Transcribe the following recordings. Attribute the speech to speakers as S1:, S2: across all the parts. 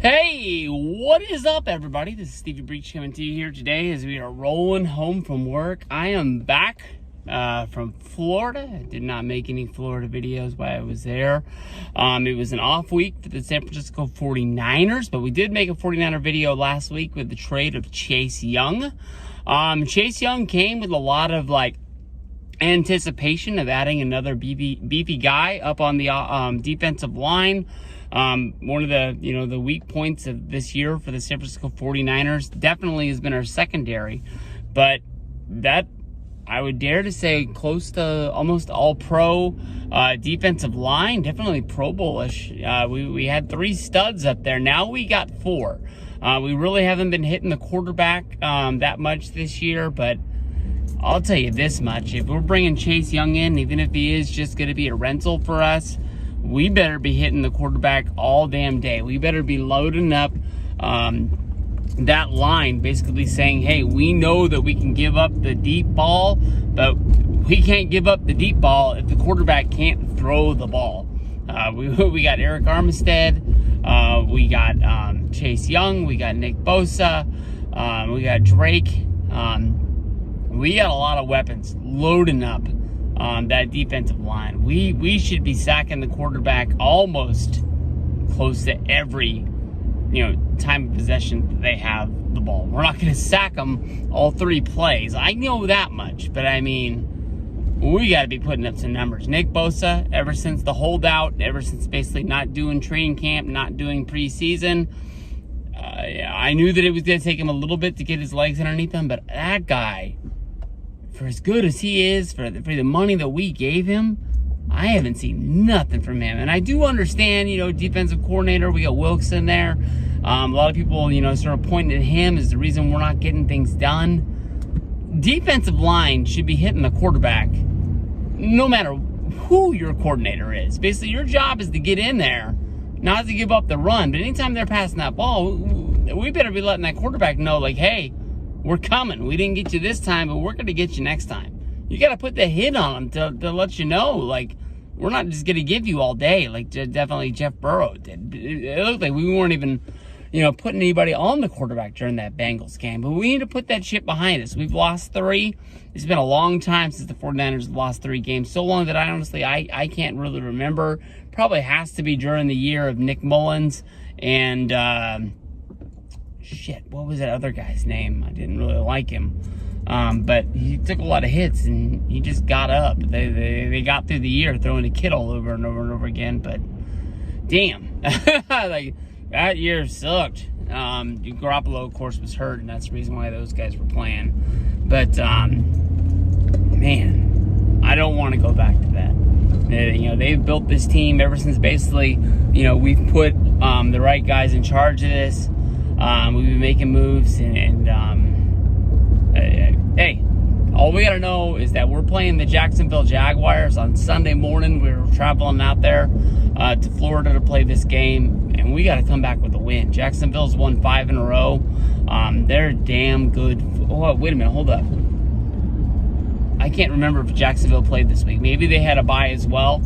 S1: Hey, what is up, everybody? This is Stevie Breach coming to you here today as we are rolling home from work. I am back from Florida. I did not make any Florida videos while I was there. It was an off week for the San Francisco 49ers, but we did make a 49er video last week with the trade of Chase Young. Chase Young came with a lot of anticipation of adding another beefy guy up on the defensive line. One of the weak points of this year for the San Francisco 49ers definitely has been our secondary, but that, I would dare to say, close to almost all pro defensive line, definitely Pro Bowl-ish. We had 3 studs up there. Now we got 4. We really haven't been hitting the quarterback that much this year, but I'll tell you this much. If we're bringing Chase Young in, even if he is just going to be a rental for us, we better be hitting the quarterback all damn day. We better be loading up that line, basically saying, hey, we know that we can give up the deep ball, but we can't give up the deep ball if the quarterback can't throw the ball. We got Eric Armstead, we got Chase Young, we got Nick Bosa, we got Drake. We got a lot of weapons loading up that defensive line. We should be sacking the quarterback almost close to every time of possession that they have the ball. We're not going to sack them all 3 plays. I know that much, but I mean, we got to be putting up some numbers. Nick Bosa, ever since the holdout, ever since basically not doing training camp, not doing preseason, I knew that it was going to take him a little bit to get his legs underneath him, but that guy, for as good as he is, for the money that we gave him, I haven't seen nothing from him. And I do understand, defensive coordinator, we got Wilkson there. A lot of people, sort of pointing at him as the reason we're not getting things done. Defensive line should be hitting the quarterback no matter who your coordinator is. Basically, your job is to get in there, not to give up the run. But anytime they're passing that ball, we better be letting that quarterback know, hey, we're coming. We didn't get you this time, but we're going to get you next time. You got to put the hit on them to let you know, we're not just going to give you all day, definitely Jeff Burrow did. It looked like we weren't even, putting anybody on the quarterback during that Bengals game. But we need to put that shit behind us. We've lost 3. It's been a long time since the 49ers lost 3 games. So long that I can't really remember. Probably has to be during the year of Nick Mullins and... what was that other guy's name? I didn't really like him. But he took a lot of hits and he just got up. They got through the year throwing a Kittle over and over and over again, but damn. That year sucked. Garoppolo, of course, was hurt, and that's the reason why those guys were playing. But man, I don't want to go back to that. They've built this team ever since basically, we've put the right guys in charge of this. We've been making moves, and hey, all we gotta know is that we're playing the Jacksonville Jaguars on Sunday morning. We're traveling out there to Florida to play this game, and we gotta come back with a win. Jacksonville's won 5 in a row. They're damn good. Oh, wait a minute, hold up. I can't remember if Jacksonville played this week. Maybe they had a bye as well.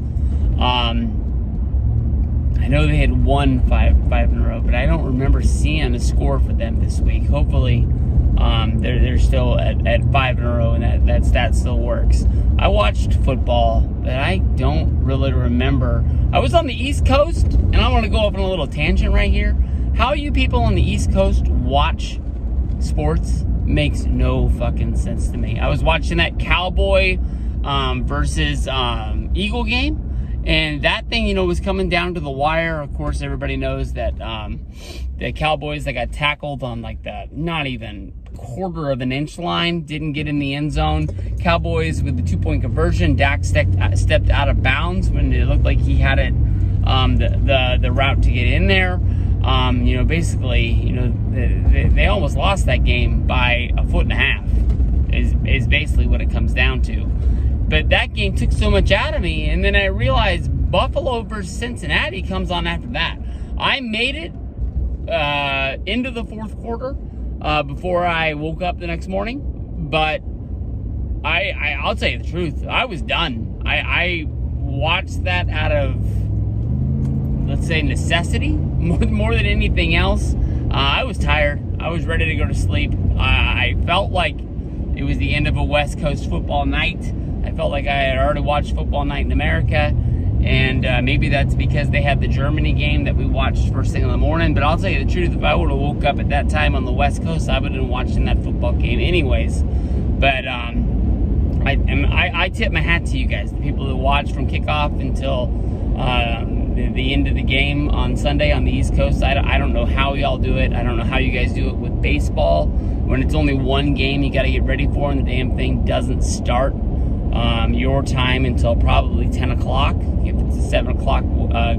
S1: I know they had won five in a row, but I don't remember seeing a score for them this week. Hopefully, they're still at 5 in a row, and that stat still works. I watched football, but I don't really remember. I was on the East Coast, and I want to go off on a little tangent right here. How you people on the East Coast watch sports makes no fucking sense to me. I was watching that Cowboy versus Eagle game. And that thing, was coming down to the wire. Of course, everybody knows that the Cowboys that got tackled on the not even quarter of an inch line didn't get in the end zone. Cowboys with the 2-point conversion. Dak stepped out of bounds when it looked like he had it the route to get in there. Basically, they almost lost that game by 1.5 feet. Is basically what it comes down to. But that game took so much out of me, and then I realized Buffalo versus Cincinnati comes on after that. I made it into the 4th quarter before I woke up the next morning, but I'll tell you the truth. I was done. I watched that out of let's say, necessity more than anything else. I was tired. I was ready to go to sleep. I felt like it was the end of a West Coast football night. I felt like I had already watched Football Night in America, and maybe that's because they had the Germany game that we watched first thing in the morning. But I'll tell you the truth, if I would have woke up at that time on the West Coast, I would have been watching that football game anyways. But I tip my hat to you guys, the people that watch from kickoff until the end of the game on Sunday on the East Coast. I don't know how y'all do it. I don't know how you guys do it with baseball. When it's only one game you got to get ready for, and the damn thing doesn't start your time until probably 10 o'clock. If it's a 7 o'clock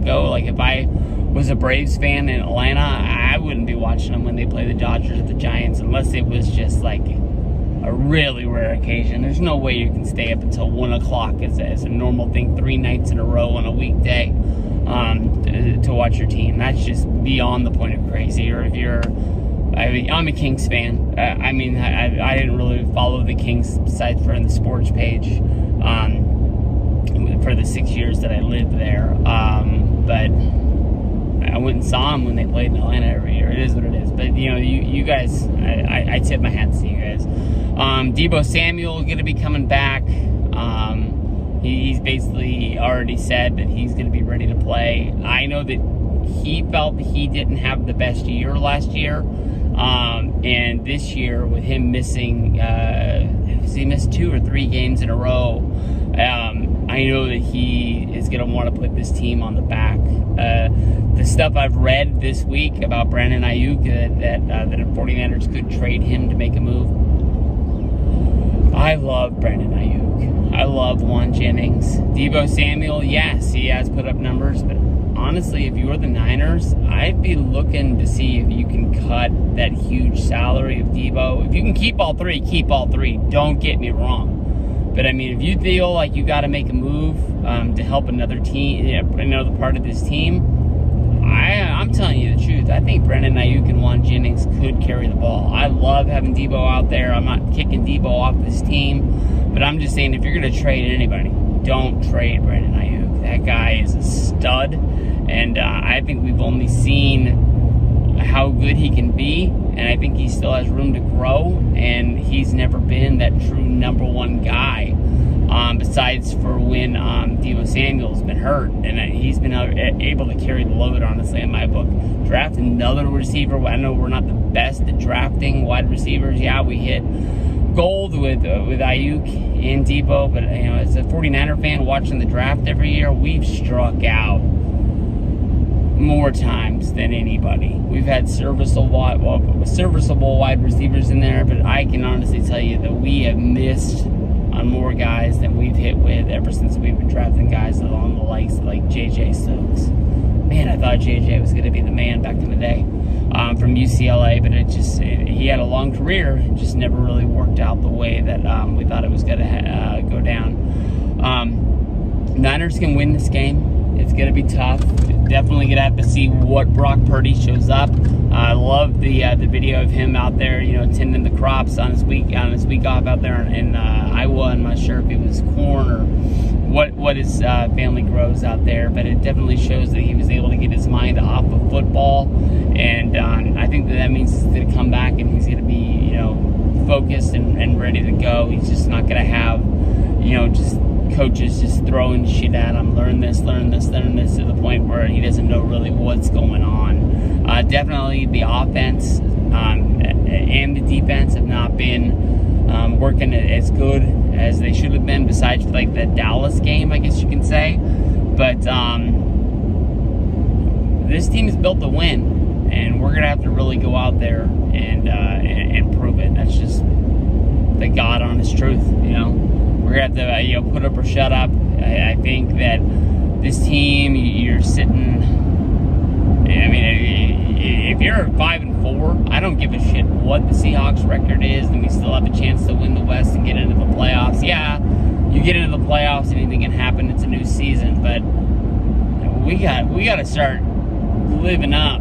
S1: go, like if I was a Braves fan in Atlanta, I wouldn't be watching them when they play the Dodgers or the Giants, unless it was just like a really rare occasion. There's no way you can stay up until 1 o'clock as a normal thing 3 nights in a row on a weekday to watch your team. That's just beyond the point of crazy. Or if you're, I'm a Kings fan. I didn't really follow the Kings besides for in the sports page for the 6 years that I lived there. But I went and saw them when they played in Atlanta every year. It is what it is. But, you guys, I tip my hat to you guys. Deebo Samuel going to be coming back. He's basically already said that he's going to be ready to play. I know that he felt that he didn't have the best year last year. And this year, with him missing, he missed 2 or 3 games in a row. I know that he is going to want to put this team on the back. The stuff I've read this week about Brandon Ayuk, that the 49ers could trade him to make a move. I love Brandon Ayuk. I love Juan Jennings. Deebo Samuel, yes, he has put up numbers, but honestly, if you're the Niners, I'd be looking to see if you can cut that huge salary of Deebo. If you can keep all 3, keep all 3. Don't get me wrong. But, if you feel like you got to make a move to help another team, another part of this team, I'm telling you the truth. I think Brandon Ayuk and Juan Jennings could carry the ball. I love having Deebo out there. I'm not kicking Deebo off this team. But I'm just saying, if you're going to trade anybody, don't trade Brandon Ayuk. That guy is a stud. And I think we've only seen how good he can be. And I think he still has room to grow. And he's never been that true number 1 guy. Besides for when Deebo Samuel's been hurt, and he's been able to carry the load, honestly, in my book. Draft another receiver. I know we're not the best at drafting wide receivers. Yeah, we hit gold with Ayuk and Deebo, but as a 49er fan watching the draft every year, we've struck out more times than anybody. We've had serviceable wide receivers in there, but I can honestly tell you that we have missed on more guys than we've hit with ever since we've been drafting guys along the likes like J.J. Stokes. Man, I thought J.J. was going to be the man back in the day from UCLA, but he had a long career. It just never really worked out the way that we thought it was going to go down. Niners can win this game. It's going to be tough. Definitely going to have to see what Brock Purdy shows up. I love the video of him out there, tending the crops on his week off out there in Iowa. I'm not sure if it was corn or what his family grows out there, but it definitely shows that he was able to get his mind off of football. And I think that means he's going to come back and he's going to be, focused and ready to go. He's just not going to have, just coaches just throwing shit at him, learn this, to the point where he doesn't know really what's going on. Definitely the offense and the defense have not been working as good as they should have been, besides like the Dallas game, I guess you can say. But this team is built to win, and we're gonna have to really go out there and prove it. That's just the God honest truth, We're gonna have to put up or shut up. I think that this team, you're sitting. If you're 5-4, I don't give a shit what the Seahawks record is, and we still have a chance to win the West and get into the playoffs. Yeah, you get into the playoffs, anything can happen. It's a new season, but we got to start living up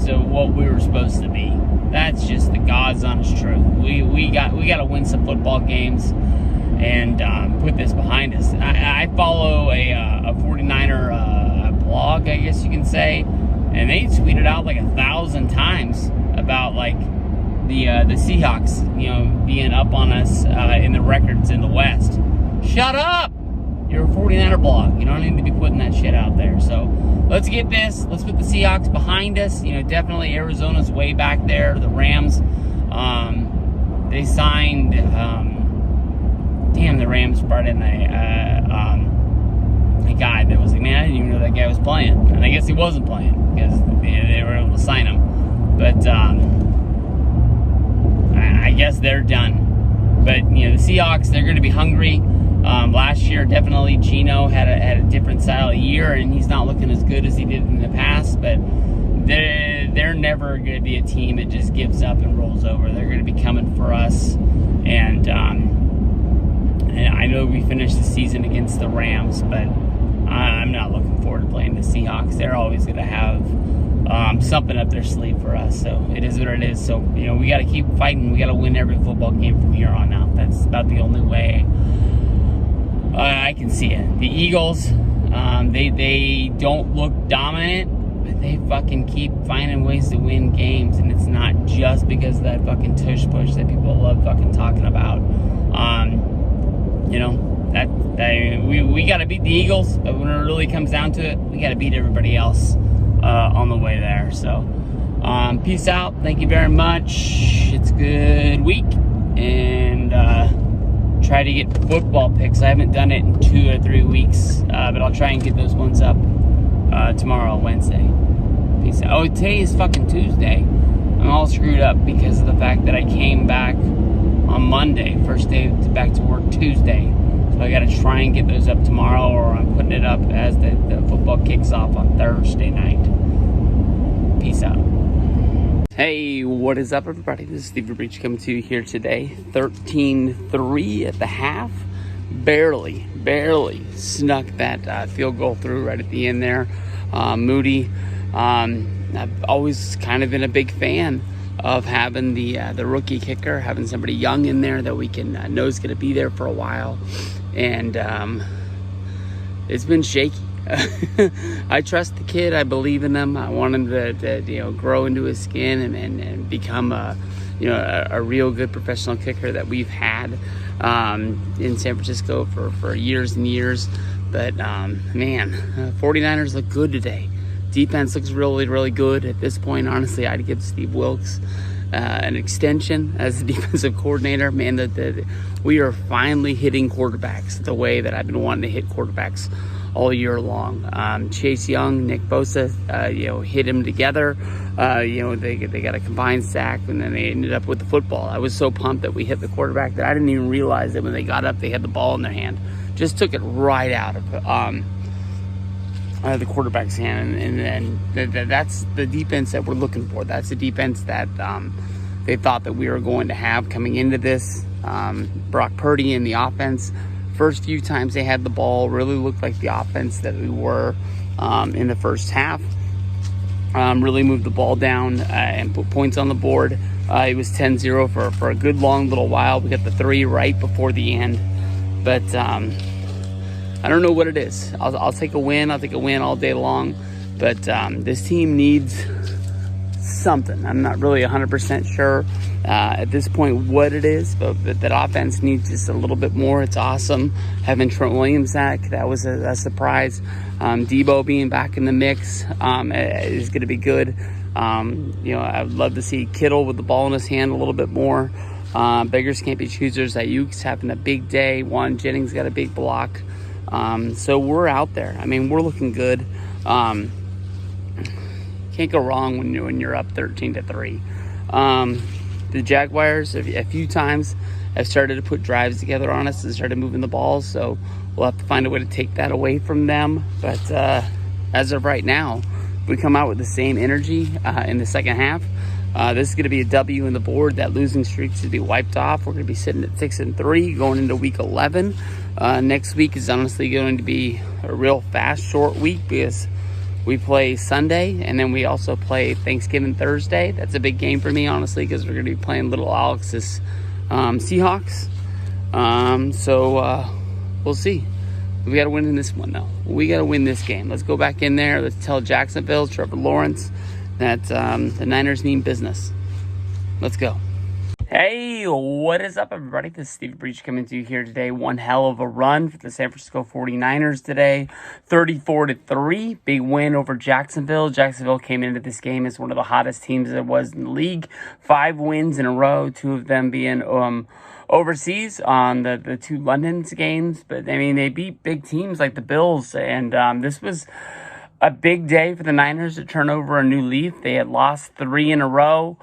S1: to what we were supposed to be. That's just the God's honest truth. We got to win some football games and put this behind us. I follow a 49er blog, I guess you can say, and they tweeted out like 1,000 times about like the Seahawks, being up on us in the records in the West. Shut up! You're a 49er blog. You don't need to be putting that shit out there. So let's get this. Let's put the Seahawks behind us. Definitely Arizona's way back there. The Rams, they signed. The Rams brought in a guy that was like, man, I didn't even know that guy was playing. And I guess he wasn't playing because they were able to sign him. But I guess they're done. But the Seahawks, they're going to be hungry. Last year, definitely Geno had a different style of year, and he's not looking as good as he did in the past. But they're never going to be a team that just gives up and rolls over. They're going to be coming for us, and I know we finished the season against the Rams, but I'm not looking forward to playing the Seahawks. They're always going to have something up their sleeve for us. So it is what it is. So we got to keep fighting. We got to win every football game from here on out. That's about the only way I can see it. The Eagles, they don't look dominant, but they fucking keep finding ways to win games, and it's not just because of that fucking tush push that people love fucking talking about. We got to beat the Eagles, but when it really comes down to it, we got to beat everybody else on the way there. So, peace out. Thank you very much. It's a good week, and try to get football picks. I haven't done it in 2 or 3 weeks, but I'll try and get those ones up tomorrow, Wednesday. Peace out. Oh, today is fucking Tuesday. I'm all screwed up because of the fact that I came back on Monday. First day back to work Tuesday. So I got to try and get those up tomorrow, or I'm putting it up as the football kicks off on Thursday night. Peace out. Hey, what is up, everybody? This is Steve Breach coming to you here today. 13-3 at the half. Barely snuck that field goal through right at the end there. Moody. I've always kind of been a big fan of having the rookie kicker, having somebody young in there that we can know is going to be there for a while. And it's been shaky. I trust the kid. I believe in him. I want him to grow into his skin and become a real good professional kicker that we've had in San Francisco for years and years. But 49ers look good today. Defense looks really, really good. At this point, honestly, I'd give Steve Wilks an extension as the defensive coordinator. Man, we are finally hitting quarterbacks the way that I've been wanting to hit quarterbacks all year long. Chase Young, Nick Bosa, hit him together. They got a combined sack, and then they ended up with the football. I was so pumped that we hit the quarterback that I didn't even realize that when they got up, they had the ball in their hand. Just took it right out of the quarterback's hand, and then that's the defense that we're looking for. That's the defense that they thought that we were going to have coming into this. Brock Purdy in the offense, first few times they had the ball, really looked like the offense that we were in the first half. Really moved the ball down and put points on the board. It was 10-0 for a good long little while. We got the 3 right before the end, but I don't know what it is. I'll take a win. I'll take a win all day long. But this team needs something. I'm not really 100% sure at this point what it is, but that offense needs just a little bit more. It's awesome having Trent Williams back. That was a surprise. Debo being back in the mix is going to be good. I'd love to see Kittle with the ball in his hand a little bit more. Beggars can't be choosers. Ayuk's having a big day. Juan Jennings got a big block. So we're out there. I mean, we're looking good. Can't go wrong when you're up 13-3. The Jaguars a few times have started to put drives together on us and started moving the ball. So we'll have to find a way to take that away from them. But as of right now, if we come out with the same energy in the second half, this is going to be a W in the board. That losing streak should be wiped off. We're going to be sitting at 6-3 going into week 11. Next week is honestly going to be a real fast, short week because we play Sunday and then we also play Thanksgiving Thursday. That's a big game for me, honestly, because we're going to be playing little Alex's Seahawks. So we'll see. We got to win in this one, though. We got to win this game. Let's go back in there. Let's tell Jacksonville, Trevor Lawrence, that the Niners mean business. Let's go. Hey, what is up, everybody? This is Steve Breach coming to you here today. One hell of a run for the San Francisco 49ers today. 34-3, big win over Jacksonville. Jacksonville came into this game as one of the hottest teams that was in the league. 5 wins in a row, 2 of them being overseas on the 2 London's games. But, I mean, they beat big teams like the Bills, and this was a big day for the Niners to turn over a new leaf. They had lost 3 in a row.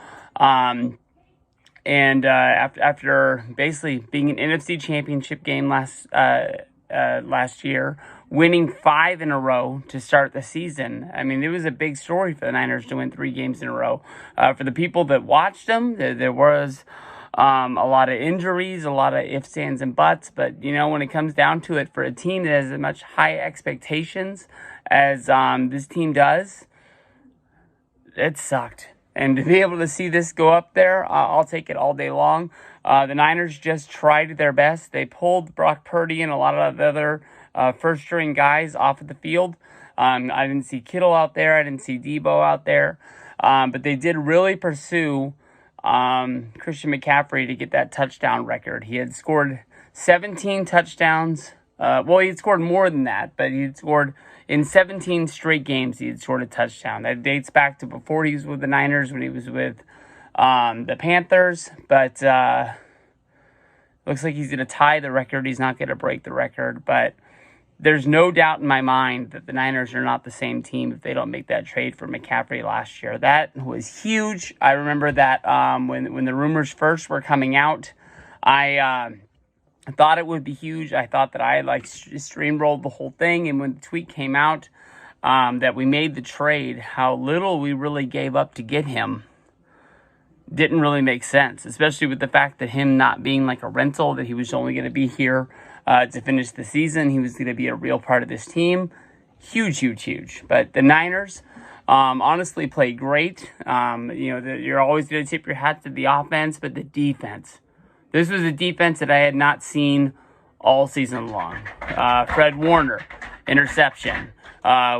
S1: And after basically being an NFC Championship game last year, winning 5 in a row to start the season, I mean, it was a big story for the Niners to win 3 games in a row. For the people that watched them, there was a lot of injuries, a lot of ifs, ands, and buts. But, you know, when it comes down to it, for a team that has as much high expectations as this team does, it sucked. And to be able to see this go up there, I'll take it all day long. The Niners just tried their best. They pulled Brock Purdy and a lot of the other first-string guys off of the field. I didn't see Kittle out there. I didn't see Debo out there. But they did really pursue Christian McCaffrey to get that touchdown record. He had scored 17 touchdowns. Well, he had scored more than that, but he had scored in 17 straight games. He had scored a touchdown. That dates back to before he was with the Niners, when he was with the Panthers. But looks like he's going to tie the record. He's not going to break the record. But there's no doubt in my mind that the Niners are not the same team if they don't make that trade for McCaffrey last year. That was huge. I remember that when the rumors first were coming out, I thought it would be huge. I thought that I streamrolled the whole thing. And when the tweet came out that we made the trade, how little we really gave up to get him didn't really make sense, especially with the fact that him not being like a rental, that he was only going to be here to finish the season. He was going to be a real part of this team. Huge, huge, huge. But the Niners honestly played great. You're always going to tip your hat to the offense, but the defense. This was a defense that I had not seen all season long. Fred Warner, interception.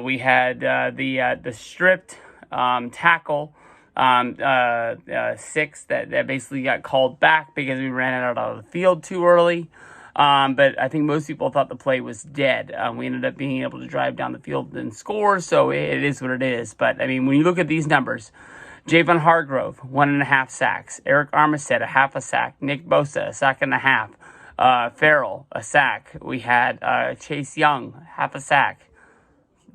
S1: We had the stripped tackle 6 that basically got called back because we ran out of the field too early. But I think most people thought the play was dead. We ended up being able to drive down the field and score, so it is what it is. But, I mean, when you look at these numbers, Javon Hargrove, 1.5 sacks. Eric Armstead, 0.5 sack. Nick Bosa, 1.5 sacks. Farrell, a sack. We had Chase Young, 0.5 sack.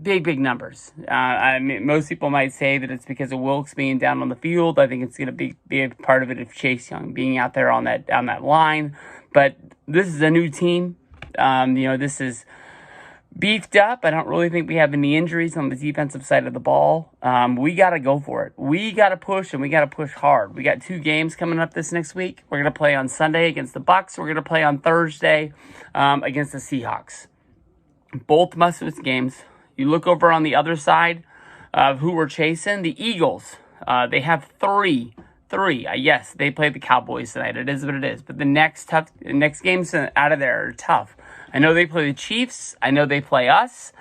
S1: Big numbers. I mean, most people might say that it's because of Wilkes being down on the field. I think it's going to be a part of it of Chase Young being out there on that line. But this is a new team. This is beefed up. I don't really think we have any injuries on the defensive side of the ball. We got to go for it. We got to push, and we got to push hard. We got 2 games coming up this next week. We're going to play on Sunday against the Bucs. We're going to play on Thursday against the Seahawks. Both must-win games. You look over on the other side of who we're chasing, the Eagles. They have 3. Yes, they play the Cowboys tonight. It is what it is. But the next games out of there are tough. I know they play the Chiefs. I know they play us.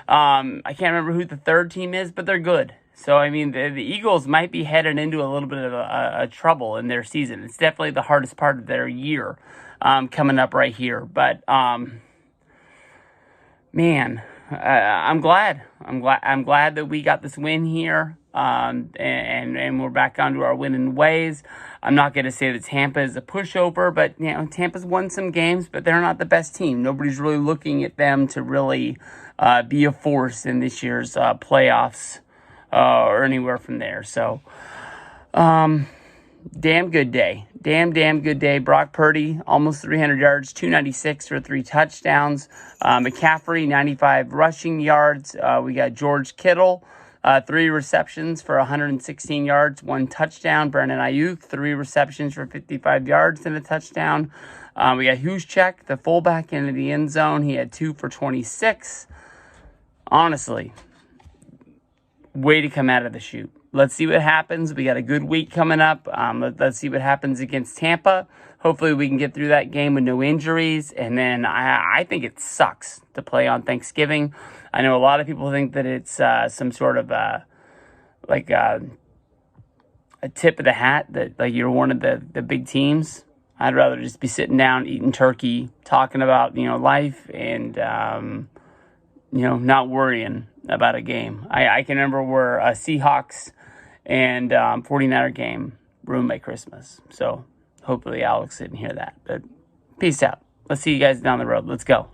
S1: I can't remember who the third team is, but they're good. So, I mean, the Eagles might be headed into a little bit of a trouble in their season. It's definitely the hardest part of their year coming up right here. But, man, I'm glad. I'm glad that we got this win here. And we're back onto our winning ways. I'm not going to say that Tampa is a pushover, but Tampa's won some games, but they're not the best team. Nobody's really looking at them to really be a force in this year's playoffs or anywhere from there. So, damn good day. Damn good day. Brock Purdy, almost 300 yards, 296 for 3 touchdowns. McCaffrey, 95 rushing yards. We got George Kittle, 3 receptions for 116 yards, 1 touchdown. Brandon Ayuk, 3 receptions for 55 yards and a touchdown. We got Juszczyk, the fullback, into the end zone. He had 2 for 26. Honestly, way to come out of the chute. let's see what happens. We got a good week coming up. Let's see what happens against Tampa. Hopefully we can get through that game with no injuries. And then I think it sucks to play on Thanksgiving. I know a lot of people think that it's some sort of a tip of the hat that like you're one of the big teams. I'd rather just be sitting down eating turkey, talking about life, and not worrying about a game. I can remember where a Seahawks and 49er game ruined my Christmas. So hopefully Alex didn't hear that. But peace out. Let's see you guys down the road. Let's go.